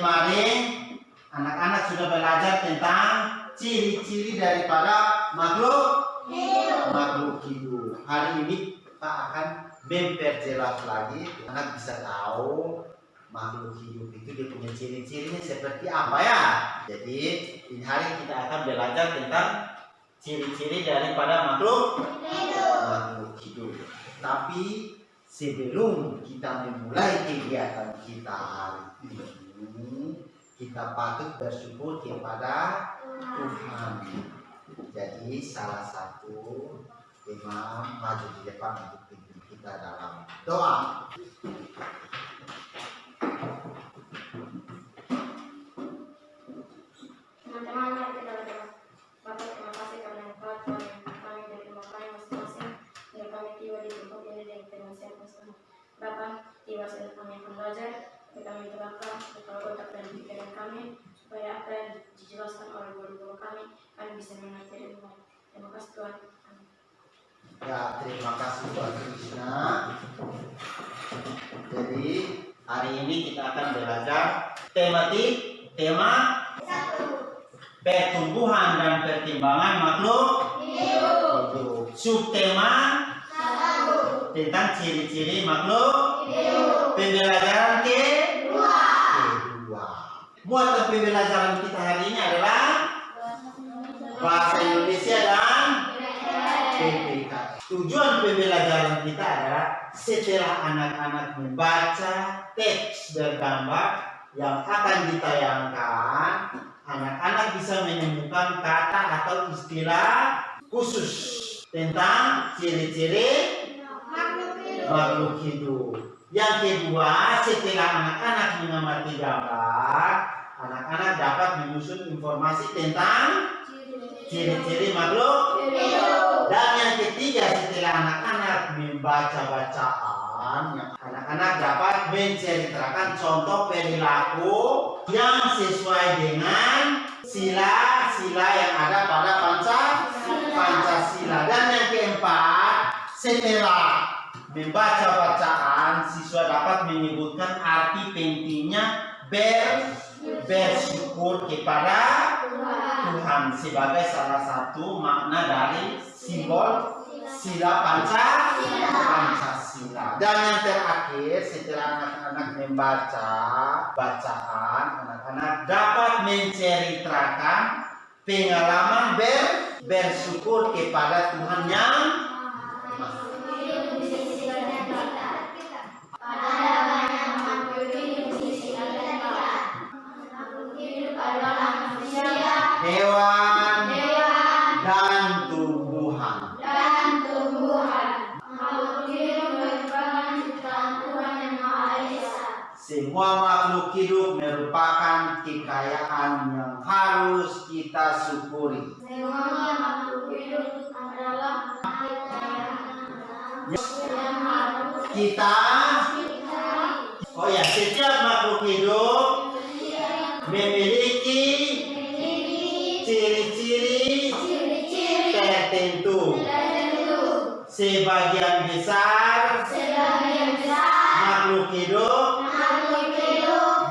kemarin anak-anak sudah belajar tentang ciri-ciri daripada makhluk hidup. Hari ini kita akan memperjelas lagi, anak bisa tahu makhluk hidup itu dia punya ciri-cirinya seperti apa ya. Jadi ini hari kita akan belajar tentang ciri-ciri daripada makhluk hidup. Tapi sebelum kita memulai kegiatan kita hari ini, kita patut bersyukur kepada Tuhan. Jadi salah satu imam maju di depan untuk pimpin kita dalam doa. Teman-teman, mari kita berdoa. Bapak, terima kasih karena Engkau telah kami dari rumah kami masing-masing, dan kami tiba di tempat ini dengan firman Siapa bersama. Bapak, tiba saat kami akan belajar, kami doakan buka otak dan pikiran kami, supaya apa yang dijelaskan oleh guru-guru kami bisa mengerti dengan baik. Terima kasih Tuhan. Amin. Ya, terima kasih Tuhan Krishna. Jadi hari ini kita akan belajar tema pertumbuhan dan pertimbangan makhluk hidup. Subtema tentang ciri-ciri makhluk hidup. Pembelajaran kedua. Muatan pembelajaran kita hari ini adalah bahasa Indonesia dan PPK. Tujuan pembelajaran kita adalah setelah anak-anak membaca teks bergambar yang akan ditayangkan, anak-anak bisa menemukan kata atau istilah khusus tentang ciri-ciri makhluk hidup. Yang kedua, setelah anak-anak mengamati gambar, anak-anak dapat menyusun informasi tentang ciri-ciri makhluk hidup. Dan yang ketiga, setelah anak-anak membaca bacaan, anak-anak dapat menceritakan contoh perilaku yang sesuai dengan sila-sila yang ada pada Pancasila. Dan yang keempat, setelah membaca bacaan, siswa dapat menyebutkan arti pentingnya bersyukur kepada Tuhan sebagai salah satu makna dari simbol sila Pancasila. Dan yang terakhir, setelah anak-anak membaca bacaan, anak-anak dapat menceritakan pengalaman bersyukur kepada Tuhan yang hewan dan tumbuhan. Semua makhluk hidup merupakan kekayaan yang harus kita syukuri. Setiap makhluk hidup memiliki ciri-ciri tertentu. Sebagian besar makhluk hidup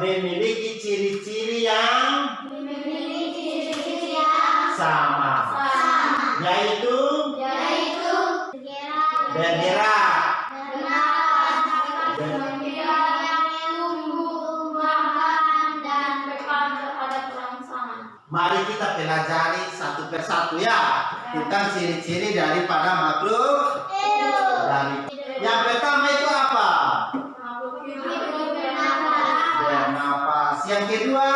memiliki ciri-ciri yang sama, yaitu bergerak, mari kita pelajari satu persatu ya tentang ciri-ciri daripada makhluk hidup. Yang pertama itu apa? Bernapas. Yang kedua?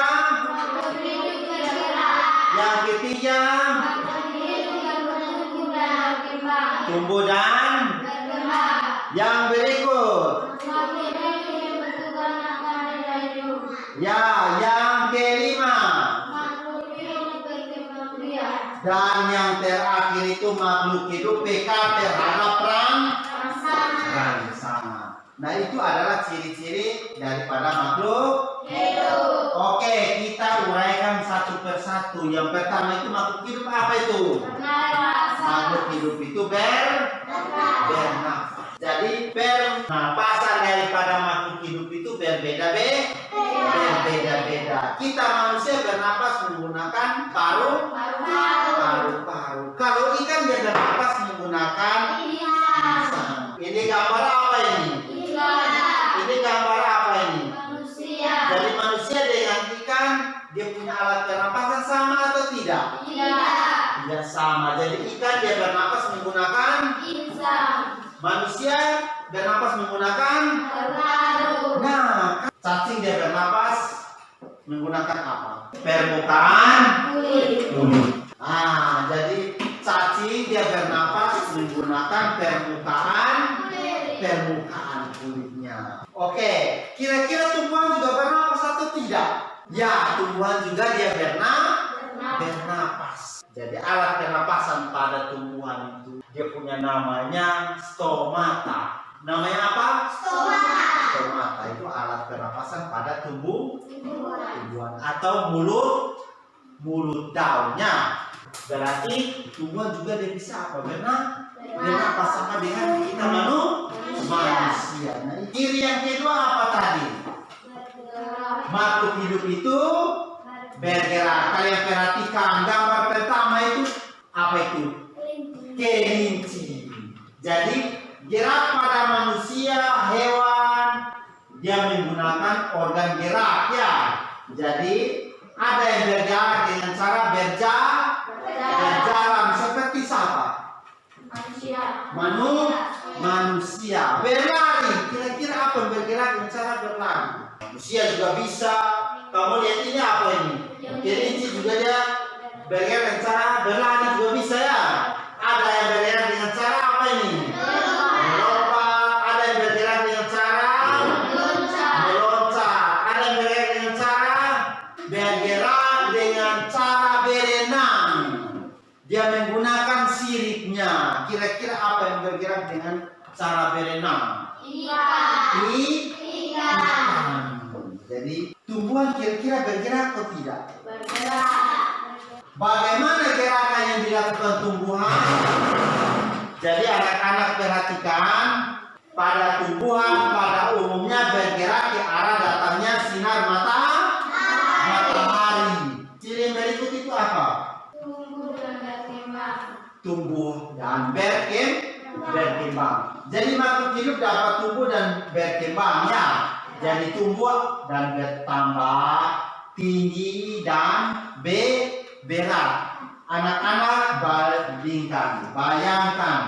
Yang ketiga? Tumbuh dan? Yang berikut? Ya, yang kelima? Dan yang terakhir itu makhluk hidup peka terhadap rangsana. Nah, itu adalah ciri-ciri daripada makhluk hidup. Oke, kita uraikan satu persatu. Yang pertama itu makhluk hidup apa itu? Makhluk hidup itu bernafas. Jadi pernapasan daripada makhluk hidup itu berbeda-beda. Kita manusia bernapas menggunakan paru-paru. Kalau ikan dia bernapas menggunakan lisan. Ini gambar apa ini? Ini gambar apa ini? Jadi manusia dengan ikan dia punya alat pernapasan sama atau tidak? Tidak sama. Jadi ikan dia bernapas menggunakan manusia bernapas menggunakan Nah, cacing dia bernapas menggunakan apa? Permukaan kulit. Jadi cacing dia bernapas menggunakan permukaan kulitnya. Oke, kira-kira tumbuhan juga bernapas atau tidak? Ya, tumbuhan juga dia bernapas. Jadi alat pernapasan pada tumbuhan itu dia punya namanya stomata. Namanya apa? Stomata itu alat pernapasan pada tumbuhan atau mulut daunnya. Berarti tumbuhan juga dia bisa apa? Bernapas sama dengan kita manusia. Nah, ciri yang kedua apa tadi? Makhluk hidup itu bergerak. Kalian perhatikan gambar pertama itu apa itu? Kelinci. Jadi gerak pada manusia, hewan, dia menggunakan organ gerak ya. Jadi ada yang bergerak dengan cara berjalan seperti siapa? Manusia. Berlari. Kira-kira apa yang bergerak dengan cara berlari? Manusia juga bisa. Kamu lihat ini apa ini? Kelinci juga dia bergerak dengan cara berlari juga bisa ya. Ada yang bergerak dengan cara apa ini? Melompat. Ada yang bergerak dengan cara meloncat. Ada yang bergerak dengan cara berenang. Dia menggunakan siripnya. Kira-kira apa yang bergerak dengan cara berenang? Ikan. Jadi tumbuhan kira-kira bergerak atau tidak? Bagaimana gerakan yang dilakukan tumbuhan? Jadi anak-anak perhatikan, pada tumbuhan pada umumnya bergerak di arah datangnya sinar matahari. Ciri berikut itu apa? Tumbuh dan berkembang. Jadi makhluk hidup dapat tumbuh dan berkembang ya. Jadi tumbuh dan bertambah tinggi dan berat. Anak-anak bayangkan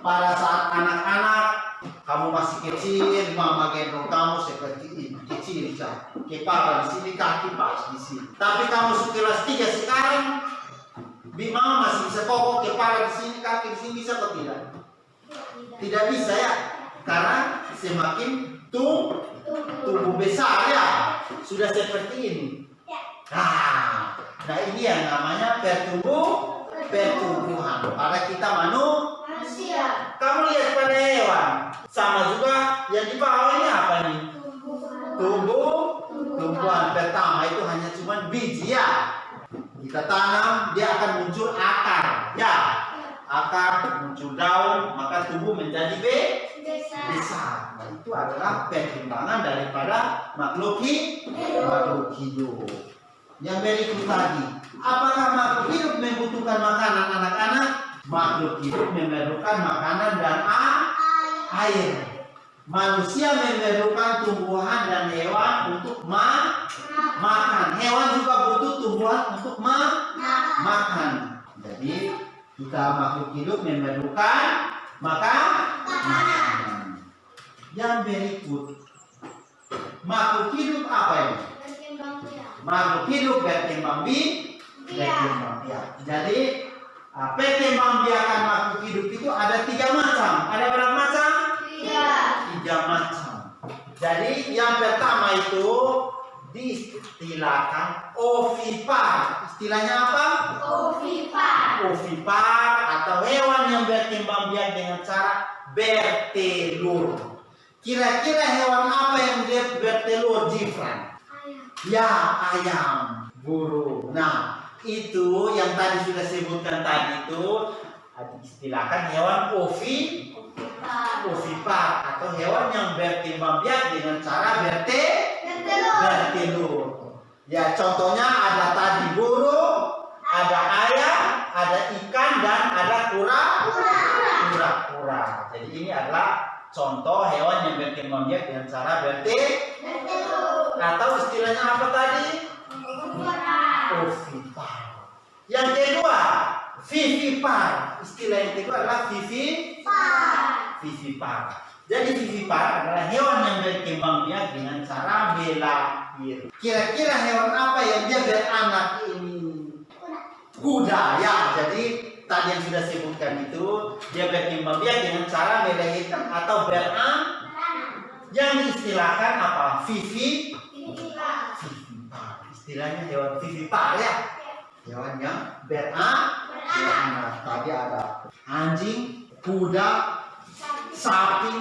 pada saat anak-anak kamu masih kecil, mama gendong kamu seperti ini, kecil saja. Kepala di sini, kaki pas di sini. Tapi kamu kelas 3 sekarang, mama masih bisa kokoh, kepala di sini, kaki di sini, bisa atau tidak? Tidak bisa ya, karena semakin tumbuh besar ya, sudah seperti ini. Nah ini yang namanya pertumbuhan pada kita manusia. Kamu lihat pada hewan, sama juga yang di bawah ini apa nih? Tumbuhan pertama itu hanya cuma biji ya. Kita tanam, dia akan muncul akar ya. Akar muncul daun, maka tumbuh menjadi besar. Nah, itu adalah perkembangan daripada makhluk hidup. Yang berikut lagi, apakah makhluk hidup membutuhkan makanan anak-anak? Makhluk hidup memerlukan makanan dan air. Manusia memerlukan tumbuhan dan hewan untuk makan. Hewan juga butuh tumbuhan untuk makan. Jadi kita makhluk hidup memerlukan makanan. Yang berikut, makhluk hidup apa ini? Makhluk hidup berkembang biak. Jadi perkembang biakan makhluk hidup itu ada 3 macam. Ada berapa macam? 3 macam. Jadi yang pertama itu diistilahkan ovipar. Istilahnya apa? Ovipar atau hewan yang berkembang biak dengan cara bertelur. Kira-kira hewan apa yang dia bertelur, Jifran? Ya, ayam, burung. Nah, itu yang tadi sudah sebutkan tadi itu diistilahkan hewan ovipar atau hewan yang berkembang biak dengan cara bertelur. Ya, contohnya ada tadi burung, ada ayam, ada ikan, dan ada kura-kura. Jadi ini adalah contoh hewan yang berkembang biak dengan cara bertelur. Atau istilahnya apa tadi? Ovipar. Yang kedua, vivipar. Istilah yang kedua adalah vivipar. Jadi vivipar adalah hewan yang berkembang biak dengan cara melahir. Kira-kira hewan apa yang dia beranak ini? Kuda, ya. Jadi tadi yang sudah sebutkan itu dia berkembang biak dengan cara melahirkan atau beranak. Yang diistilahkan apa? Vivipar. Istilahnya hewan vivipar, ya. Hewan yang beranak. Tadi ada anjing, kuda, sapi,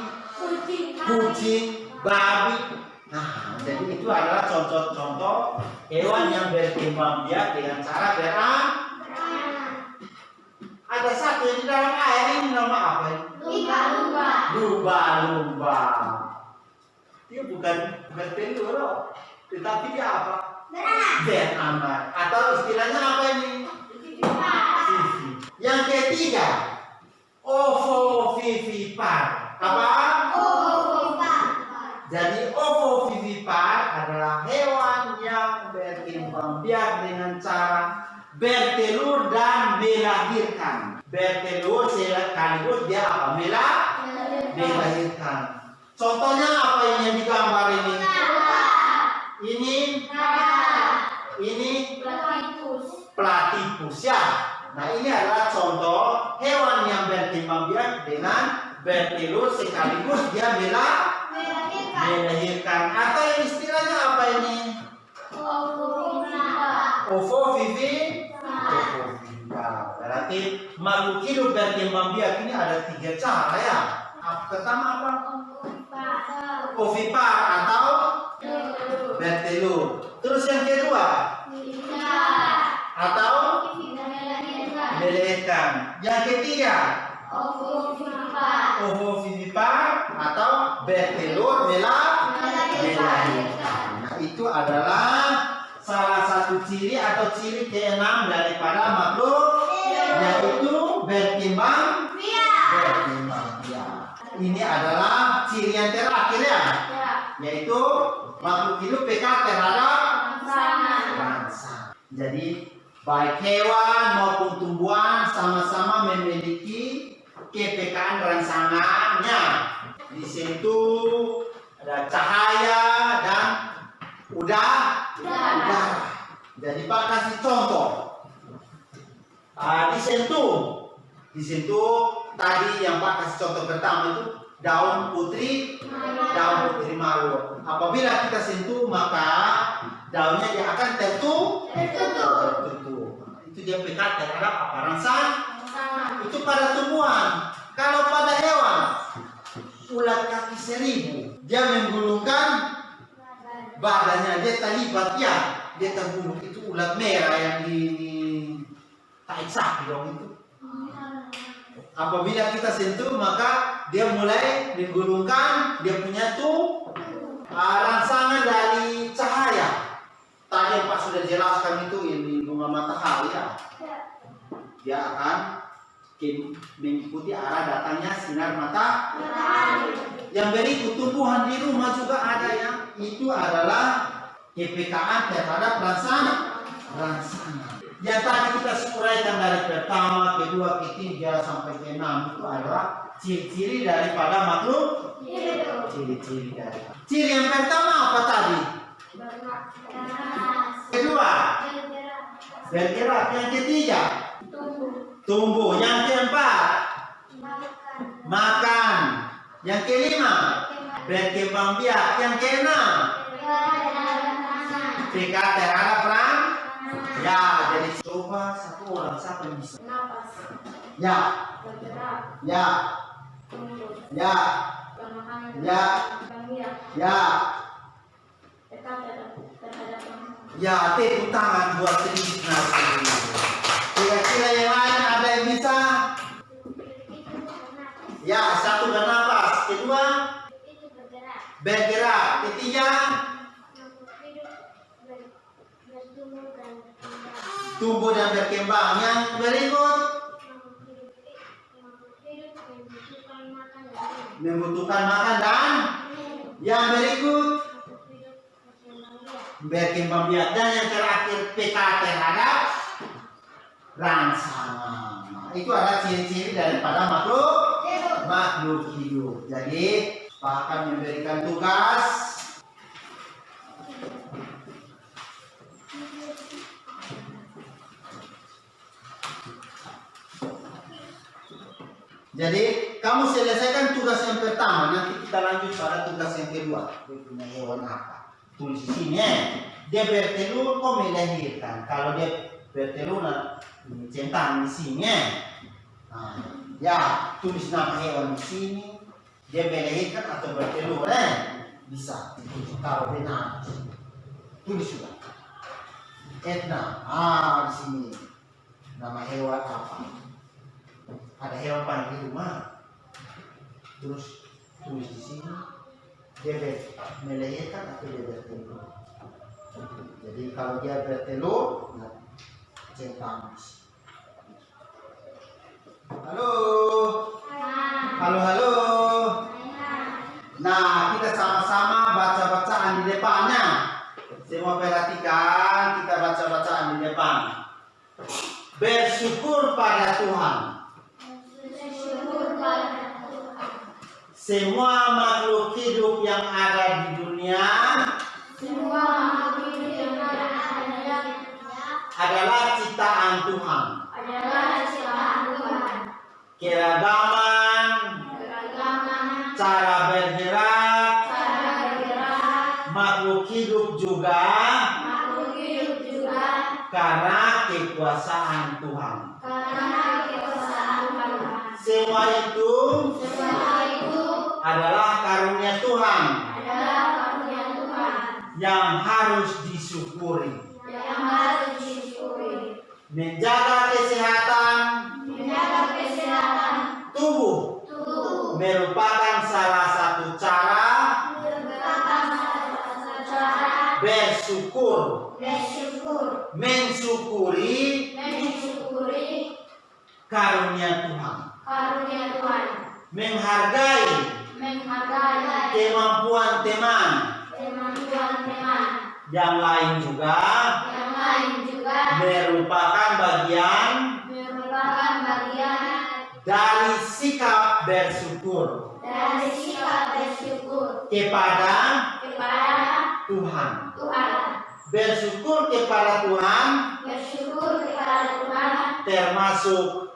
kucing, babi. Nah, jadi itu adalah contoh-contoh hewan yang berkembang biak dengan cara beranak. Ada satu yang di dalam air, ini nama apa ini? Lumba-lumba. Dia bukan bertelur, tetapi dia apa? Beranak. Atau istilahnya apa ini? Yang ketiga, ovovivipar. Apa? Jadi ovovivipar adalah hewan yang berkembang biak dengan cara bertelur dan melahirkan. Bertelur sekaligus dia apa? Melahirkan. Contohnya apa ini yang digambar ini? Ini platypus, ya. Nah, ini adalah contoh hewan yang berkembang biak dengan bertelur sekaligus dia melahirkan. Atau yang istilahnya apa ini? Ovovivipar. Berarti makhluk hidup berkembang biak ini ada 3 cara, ya. Pertama apa? Ovipar atau bertelur. Terus yang kedua atau melahirkan. Yang ketiga ovovivipar atau bertelur melahirkan. Nah, itu adalah salah satu ciri atau ciri keenam daripada makhluk, yaitu berkembang biak. Ini adalah ciri yang terakhir, ya, yaitu makhluk hidup peka terhadap rangsangan. Jadi baik hewan maupun tumbuhan sama-sama memiliki kepekaan rangsangannya. Di situ ada cahaya dan udara. Jadi Pak kasih contoh. Di situ tadi yang Pak kasih contoh pertama itu daun putri mawar. Apabila kita sentuh maka daunnya dia akan tertutup. Itu dia pekat terhadap apa? Rangsangan. Itu pada tumbuhan. Kalau pada hewan, ulat kaki 1000, dia menggulungkan badannya, dia terlibat, ya, dia terbunuh. Itu ulat merah yang di taik sapi dong itu. Apabila kita sentuh maka dia mulai menggulungkan, dia punya rangsangan dari cahaya. Tadi yang Pak sudah jelaskan itu ini bunga matahari, ya. Dia akan mengikuti arah datangnya sinar matahari. Yang berikut tumbuhan di rumah juga ada, yang itu adalah kepekaan terhadap rangsangan. Yang tadi kita uraikan dari pertama, kedua, ketiga sampai ke-6 itu adalah ciri-ciri daripada makhluk. Ciri yang pertama apa tadi? Kedua, bergerak. Yang ketiga, tumbuh. Yang keempat, makan. Yang kelima, berkembang biak. Yang keenam, peka terhadap rangsangan. Ya, jadi coba satu orang, siapa yang bisa? Napas. Ya. Bergerak. Ya. Tumbuh. Ya. Perlahan. Ya. Bergerak. Ya. Peka terhadap rangsangan. Ya, tepuk tangan buat sedikit nasi. Kira-kira yang lain ada yang bisa? Ya, satu dan tumbuh dan berkembang. Yang berikut membutuhkan makan dan yang berikut berkembang biak, dan yang terakhir peka terhadap rangsangan. Nah, itu adalah ciri-ciri daripada makhluk hidup. Jadi Pak akan memberikan tugas. Jadi kamu selesaikan tugas yang pertama, nanti kita lanjut pada tugas yang kedua. Dia punya hewan apa? Tulis di sini. Dia bertelur, kok melahirkan. Kalau dia bertelur, centang di sini. Nah, ya tulis nama hewan di sini. Dia melahirkan atau bertelur, bisa. Kalau benar, tulis juga. Etna, di sini. Nama hewan apa? Ada hewan paling di rumah, terus tulis di sini dia melahirkan atau dia bertelur. Jadi kalau dia bertelur, centang. Halo, halo. Nah, kita sama-sama baca bacaan di depannya. Semua perhatikan, kita baca bacaan di depan. Bersyukur pada Tuhan. Semua makhluk hidup yang ada di dunia adalah ciptaan Tuhan. Keragaman cara bergerak makhluk hidup juga karena kekuasaan Tuhan. Semua itu adalah karunia Tuhan yang harus disyukuri. Menjaga kesehatan tubuh merupakan salah satu cara bersyukur, mensyukuri karunia Tuhan, menghargai kemampuan teman yang lain juga merupakan bagian dari sikap bersyukur kepada Tuhan. Bersyukur kepada Tuhan termasuk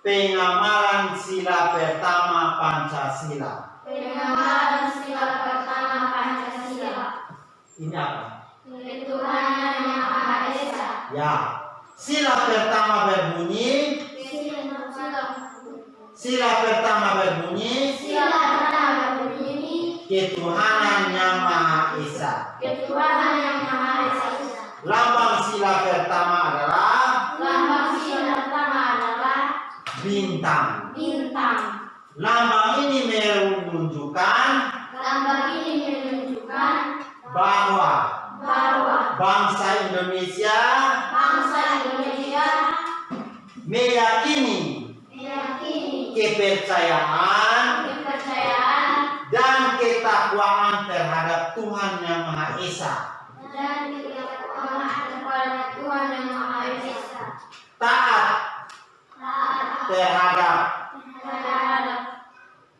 pengamalan sila pertama Pancasila. Ini apa? Ketuhanan yang Maha Esa. Ya, sila pertama berbunyi. Ketuhanan yang Maha Esa. Lambang sila pertama adalah bintang. Lambang ini menunjukkan bahwa bangsa Indonesia meyakini kepercayaan dan ketakwaan terhadap Tuhan yang Maha Esa. Taat terhadap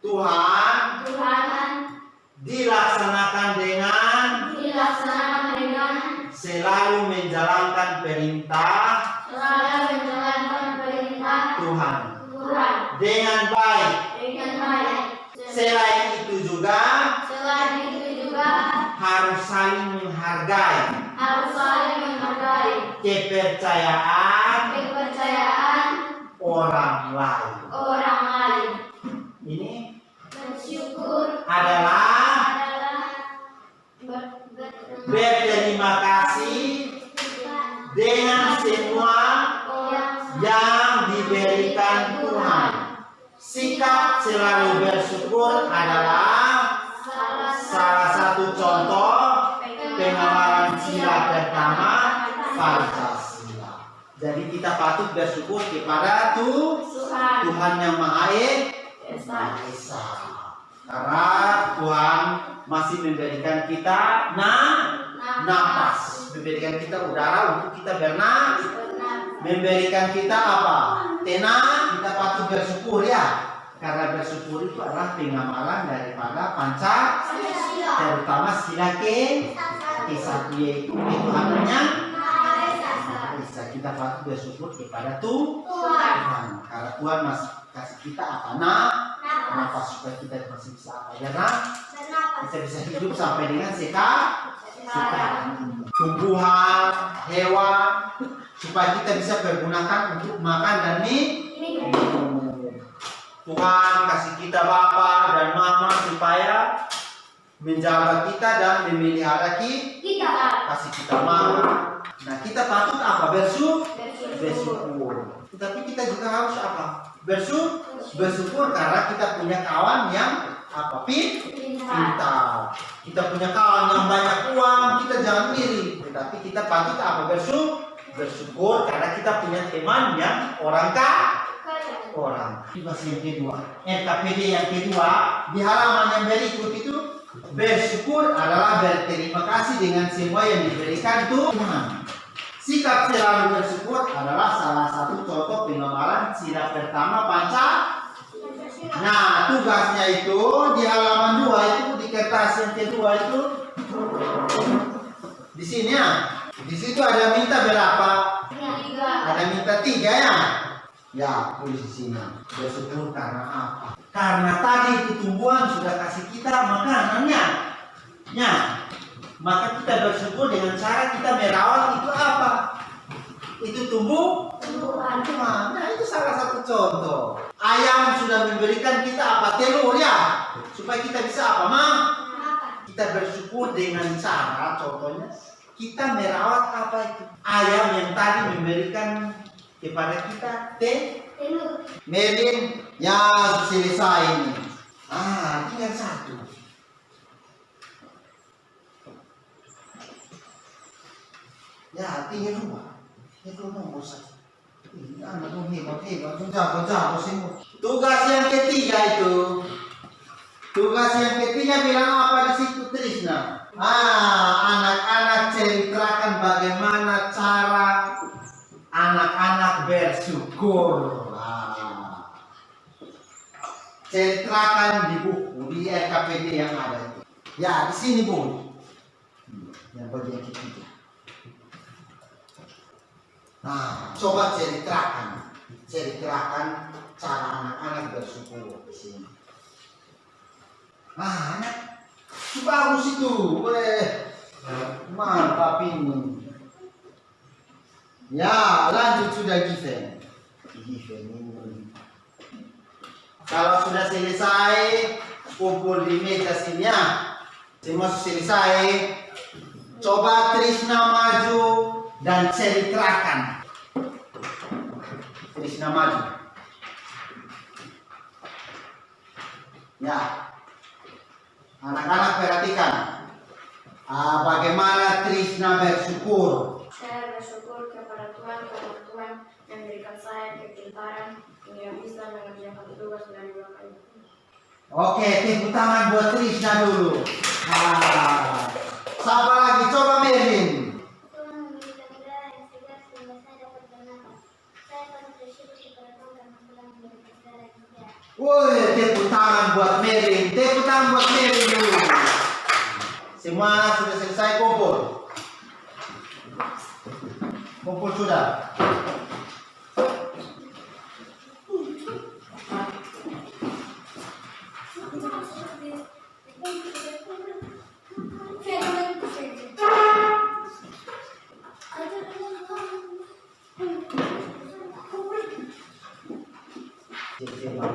Tuhan dilaksanakan dengan selalu menjalankan perintah Tuhan dengan baik. Selain itu juga harus saling menghargai kepercayaan orang lain. Ini adalah berterima kasih dengan semua yang diberikan Tuhan. Sikap selalu bersyukur adalah salah satu contoh pengamalan sila pertama Pancasila. Jadi kita patut bersyukur kepada Tuhan yang Maha Esa. Karena Tuhan masih memberikan kita napas, memberikan kita udara untuk kita bernapas, memberikan kita apa? Tenang, kita patut bersyukur ya. Karena bersyukur itu adalah pengamalan daripada Pancasila, terutama sila ke-1 yaitu ketuhanannya Esa. Kita patut bersyukur kepada Tuhan. Karena Tuhan masih kasih kita apa? Napas supaya kita masih bisa apa? Kita bisa hidup sampai dengan sekarang. Tumbuhan, hewan, supaya kita bisa pergunakan untuk makan dan minum. Tuhan kasih kita Bapa dan Mama supaya menjaga kita dan memelihara kita. Kasih kita Mama. Nah, kita patut apa? Bersyukur. Tetapi kita juga harus apa? Bersyukur karena kita punya kawan yang apa? Pintar. Kita punya kawan yang banyak uang, kita jangan iri. Tetapi kita patut apa? Bersyukur karena kita punya teman yang orang Bahasa yang kedua, RKPD yang kedua di halaman yang berikut itu, bersyukur adalah berterima kasih dengan semua yang diberikan Tuhan. Sikap selalu bersyukur adalah salah satu contoh pengamalan sila pertama Pancasila. Nah, tugasnya itu di halaman 2 itu, di kertas yang kedua itu, di sini ya. Di situ ada minta berapa? 3. Ada minta 3 ya. Ya, tulis di sini. Bersyukur karena apa? Karena tadi itu tumbuhan sudah kasih kita makanannya. Ya. Maka kita bersyukur dengan cara kita merawat itu apa? Itu tumbuhan. Nah, itu salah satu contoh. Ayam sudah memberikan kita apa? Telur ya. Supaya kita bisa apa, Mam? Kita bersyukur dengan cara, contohnya, kita merawat apa itu? Ayam yang tadi memberikan kepada kita telur. Melin ya selesai ini. Tinggal 1. Ya, tinggal 2. Itu nomor 1. Ini anak hebat, jago semua. Tugas yang ketiga itu. Tugas yang ketiga bilang apa di situ, Trisna? Anak-anak ceritakan bagaimana cara anak-anak bersyukur. Ceritakan di buku, di RKPD yang ada itu. Ya, di sini Bu. Yang bagian ketiga. Nah, coba ceritakan cara anak-anak bersyukur di sini. Anak, bagus itu. Mantap ini. Ya, lanjut sudah Given ini. Kalau sudah selesai, kumpul di meja sini ya. Semua selesai. Coba Trisna maju dan ceritakan. Trisna maju. Ya. Anak-anak perhatikan. Bagaimana Trisna bersyukur. Saya bersyukur kepada Tuhan karena Tuhan memberikan saya kepintaran yang bisa mengerjakan tugas dan dilakukan. Oke, tepuk tangan buat Trisna dulu. Siapa lagi? Coba Merlin. Tuhan memberikan udara yang segar sehingga saya dapat bernapas. Saya patut bersyukur kepada Tuhan karena Tuhan memberikan udara yang segar. Woi, tepuk tangan buat Merlin. Tepuk tangan buat Merlin dulu. Semua sudah selesai kumpul. Kumpul sudah.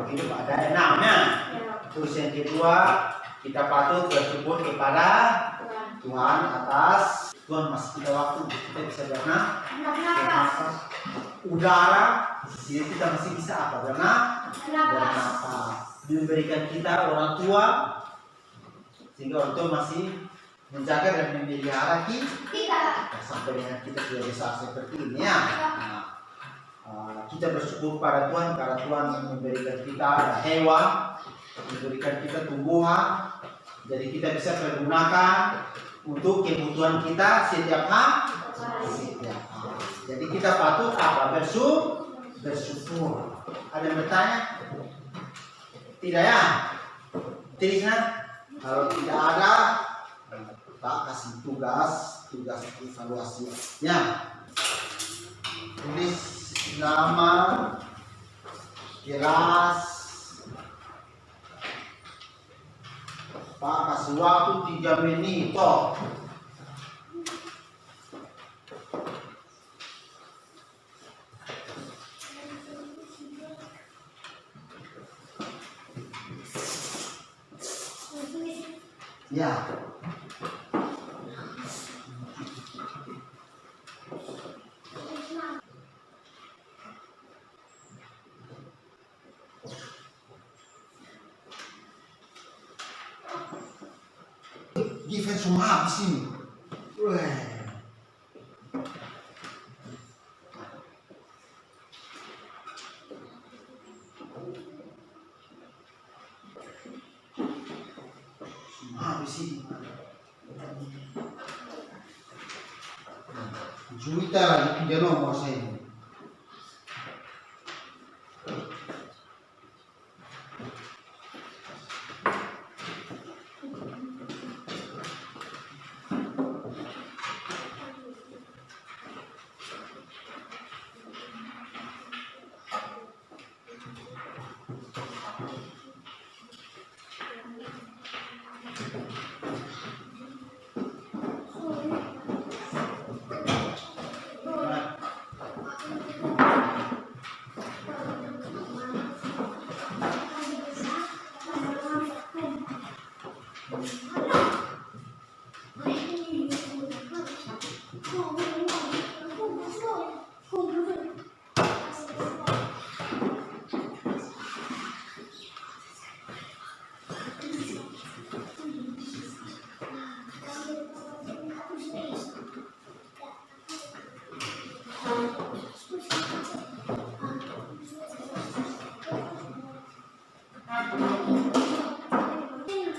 Hidup ada enamnya. Terus yang kedua, kita patut bersyukur kepada Tuhan atas Tuhan masih kita waktu kita bisa bernapas. Udara, sini kita masih bisa apa? Bernapas. Memberikan kita orang tua sehingga orang tua masih menjaga dan memelihara kita sampai dengan kita sudah besar seperti ini ya. Nah, kita bersyukur pada Tuhan karena Tuhan memberikan kita hewan, memberikan kita tumbuhan, jadi kita bisa pergunakan untuk kebutuhan kita setiap hari. Jadi kita patut apa? Bersyukur. Ada yang bertanya? Tidak ya? Tidak. Kalau tidak ada, kita kasih tugas evaluasi. Ya, tulis nama, kelas. Pak kasih waktu 3 menit. Ya. Defense semua habis ini. Semua habis ini. Juita lagi pinjam nomor saya.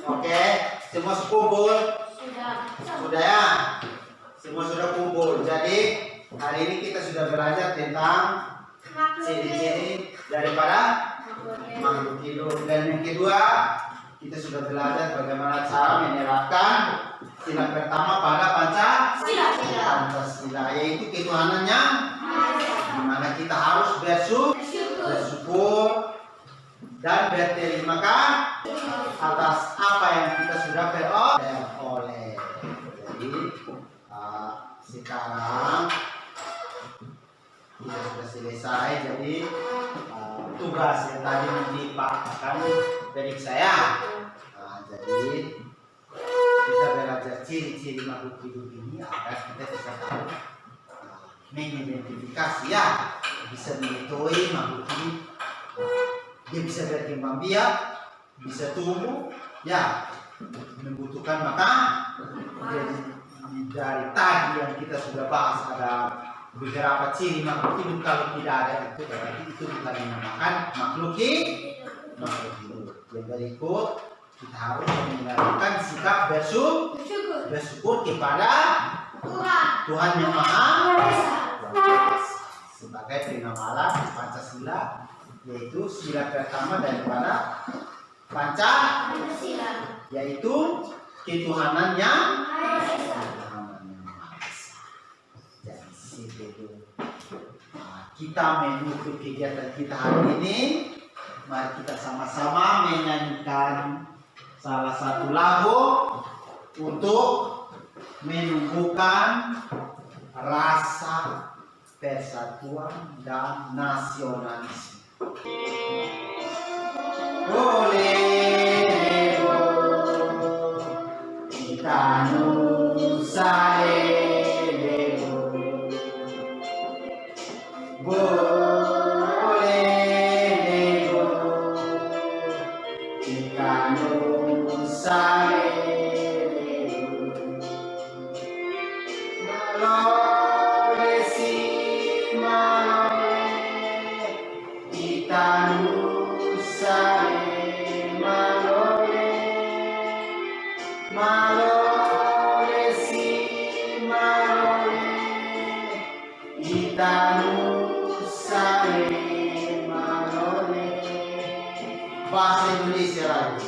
Oke, semua kumpul? Sudah ya? Semua sudah kumpul. Jadi hari ini kita sudah belajar tentang ciri-ciri daripada makhluk hidup. Dan yang kedua, kita sudah belajar bagaimana cara menerapkan sila pertama pada Pancasila, yaitu ketuhanannya, di mana kita harus bersyukur dan berterima kasih atas apa yang kita sudah peroleh. Jadi sekarang kita sudah selesai. Jadi tugas yang tadi dipaksakan dari saya. Jadi kita belajar ciri-ciri makhluk hidup ini agar kita bisa tahu mengidentifikasi, ya, bisa mengetahui makhluk hidup. Dia bisa berkembang biak, bisa tumbuh, ya, membutuhkan makan. Jadi dari tadi yang kita sudah bahas ada beberapa ciri makhluk hidup. Kalau tidak ada itu berarti itu bukan dinamakan makhluk hidup. Yang berikut kita harus menunjukkan sikap bersyukur kepada Tuhan yang Maha Esa sebagai pengamalan Pancasila, yaitu sila pertama daripada Pancasila, yaitu ketuhanan yang Maha Esa. Jadi sebelum kita menutup kegiatan kita hari ini, mari kita sama-sama menyanyikan salah satu lagu untuk menumbuhkan rasa persatuan dan nasionalisme. Boleh kita nusa elebo, boleh kita nusa elebo, meloresi mame bahasa Indonesia lagi.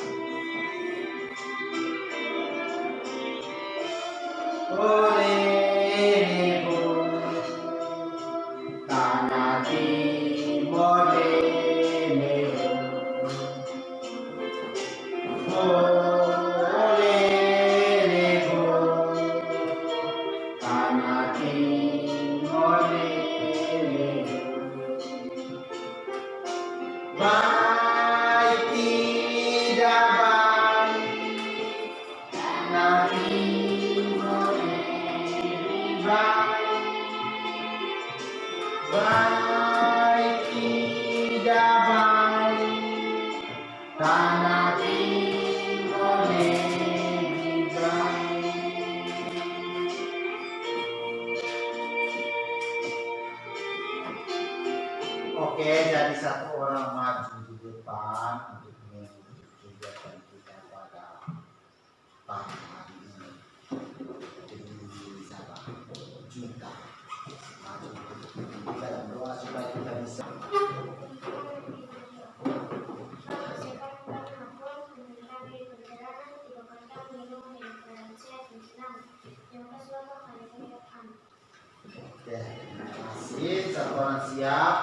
Olehmu tanah timur lenehu. Olehmu tanah timur lenehu. Baik tidak baik tanah timur lenehu. Baik tidak baik tanah timur lebih baik. Oke, jadi satu orang maju di depan untuk mengikuti kegiatan kita pada pagi hari ini. Jadi salah juta maju kita dan doa supaya kita bisa. Oke, terima kasih. Satu orang siap.